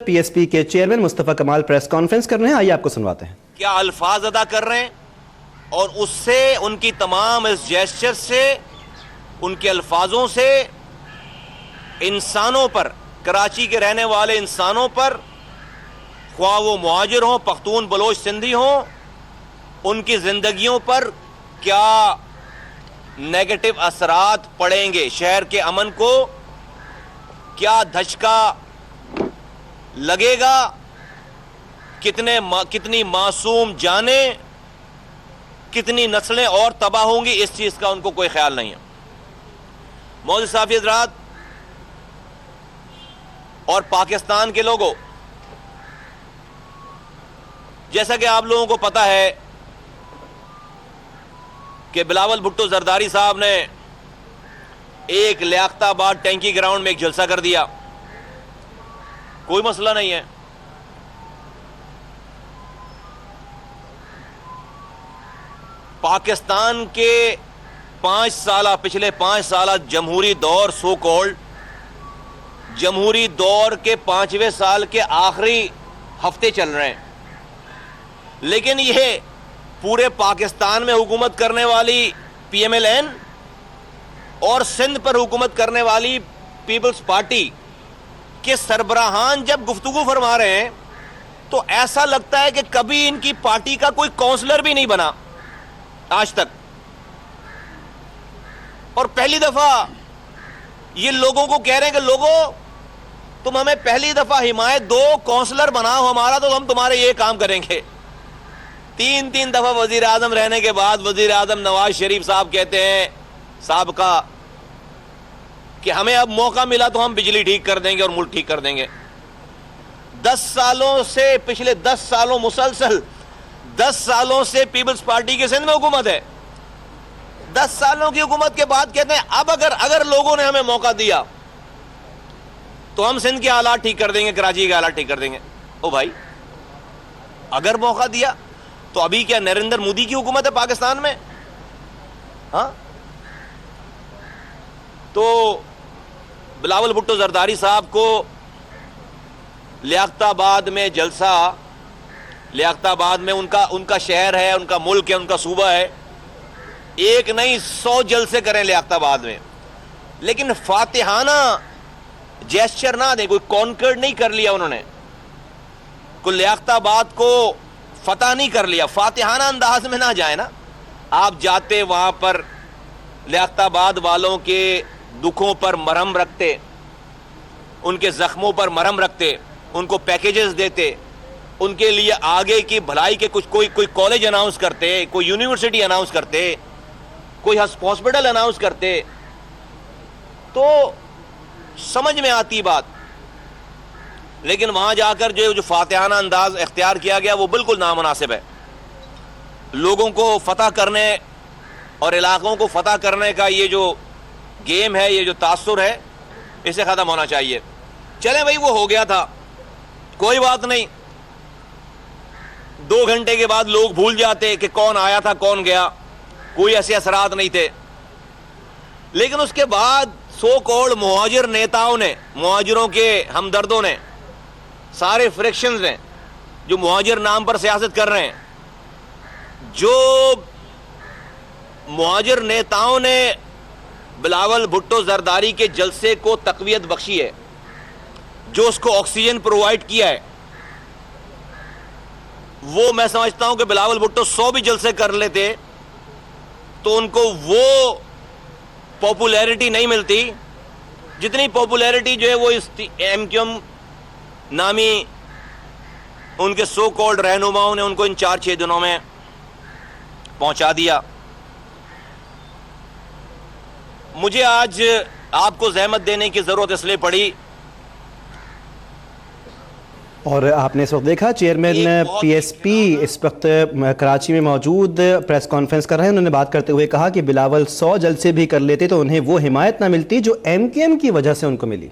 P S P کے chairman مصطفیٰ کمال press conference کر رہے ہیں، آئیے آپ کو سنواتے ہیں۔ کیا الفاظ ادا کر رہے ہیں اور اس سے ان کی تمام اس جیسچر سے، ان کے الفاظوں سے انسانوں پر، کراچی کے رہنے والے انسانوں پر، خواہ وہ مہاجر ہوں، پختون، بلوچ، سندھی ہوں، ان کی زندگیوں پر کیا نیگیٹو اثرات پڑیں گے، شہر کے امن کو کیا دھچکا لگے گا، کتنی معصوم جانیں، کتنی نسلیں اور تباہ ہوں گی، اس چیز کا ان کو کوئی خیال نہیں ہے۔ معزز صحافی حضرات اور پاکستان کے لوگوں، جیسا کہ آپ لوگوں کو پتا ہے کہ بلاول بھٹو زرداری صاحب نے ایک لیاقت آباد ٹینکی گراؤنڈ میں ایک جلسہ کر دیا، کوئی مسئلہ نہیں ہے۔ پاکستان کے پچھلے 5 سالہ جمہوری دور، سو کالڈ جمہوری دور کے 5ویں سال کے آخری ہفتے چل رہے ہیں، لیکن یہ پورے پاکستان میں حکومت کرنے والی پی ایم ایل این اور سندھ پر حکومت کرنے والی پیپلز پارٹی کے سربراہان جب گفتگو فرما رہے ہیں تو ایسا لگتا ہے کہ کبھی ان کی پارٹی کا کوئی کونسلر بھی نہیں بنا آج تک، اور پہلی دفعہ یہ لوگوں کو کہہ رہے ہیں کہ لوگوں تم ہمیں پہلی دفعہ حمایت دو، کونسلر بناؤ ہمارا تو ہم تمہارے یہ کام کریں گے۔ 3 دفعہ وزیر اعظم رہنے کے بعد وزیر اعظم نواز شریف صاحب کہتے ہیں سابقہ کہ ہمیں اب موقع ملا تو ہم بجلی ٹھیک کر دیں گے اور ملک ٹھیک کر دیں گے۔ 10 سالوں سے، پچھلے 10 سالوں مسلسل 10 سالوں سے پیپلز پارٹی کے سندھ میں حکومت ہے۔ 10 سالوں کی حکومت کے بعد کہتے ہیں اب اگر لوگوں نے ہمیں موقع دیا تو ہم سندھ کے حالات ٹھیک کر دیں گے، کراچی کے حالات ٹھیک کر دیں گے۔ او بھائی، اگر موقع دیا تو ابھی کیا نریندر مودی کی حکومت ہے پاکستان میں؟ ہاں، تو بلاول بھٹو زرداری صاحب کو لیاقت آباد میں جلسہ، لیاقت آباد میں ان کا شہر ہے، ان کا ملک ہے، ان کا صوبہ ہے، ایک نہیں 100 جلسے کریں لیاقت آباد میں، لیکن فاتحانہ جیسچر نہ دیں، کوئی کانکرڈ نہیں کر لیا انہوں نے، کوئی لیاقت آباد کو فتح نہیں کر لیا، فاتحانہ انداز میں نہ جائیں نا۔ آپ جاتے وہاں پر لیاقت آباد والوں کے دکھوں پر مرہم رکھتے، ان کے زخموں پر مرہم رکھتے، ان کو پیکیجز دیتے، ان کے لیے آگے کی بھلائی کے کوئی کالج اناؤنس کرتے، کوئی یونیورسٹی اناؤنس کرتے، کوئی ہاسپٹل اناؤنس کرتے تو سمجھ میں آتی بات، لیکن وہاں جا کر جو فاتحانہ انداز اختیار کیا گیا وہ بالکل نامناسب ہے۔ لوگوں کو فتح کرنے اور علاقوں کو فتح کرنے کا یہ جو گیم ہے، یہ جو تاثر ہے، اسے ختم ہونا چاہیے۔ چلیں بھائی، وہ ہو گیا تھا، کوئی بات نہیں، 2 گھنٹے کے بعد لوگ بھول جاتے کہ کون آیا تھا کون گیا، کوئی ایسے اثرات نہیں تھے، لیکن اس کے بعد سو کالڈ مہاجر نیتاؤں نے، مہاجروں کے ہمدردوں نے، سارے فریکشنز ہیں جو مہاجر نام پر سیاست کر رہے ہیں، جو مہاجر نیتاؤں نے بلاول بھٹو زرداری کے جلسے کو تقویت بخشی ہے، جو اس کو آکسیجن پرووائڈ کیا ہے، وہ میں سمجھتا ہوں کہ بلاول بھٹو 100 بھی جلسے کر لیتے تو ان کو وہ پاپولیرٹی نہیں ملتی جتنی پاپولیرٹی جو ہے وہ اس ایم کیو ایم نامی ان کے سو کالڈ رہنماؤں نے ان کو ان 4-6 دنوں میں پہنچا دیا۔ مجھے آج آپ کو زحمت دینے کی ضرورت اس لیے پڑی، اور آپ نے اس وقت دیکھا چیئرمین پی ایس پی اس وقت کراچی میں موجود پریس کانفرنس کر رہے ہیں۔ انہوں نے بات کرتے ہوئے کہا کہ بلاول 100 جلسے بھی کر لیتے تو انہیں وہ حمایت نہ ملتی جو ایم کیو ایم کی وجہ سے ان کو ملی۔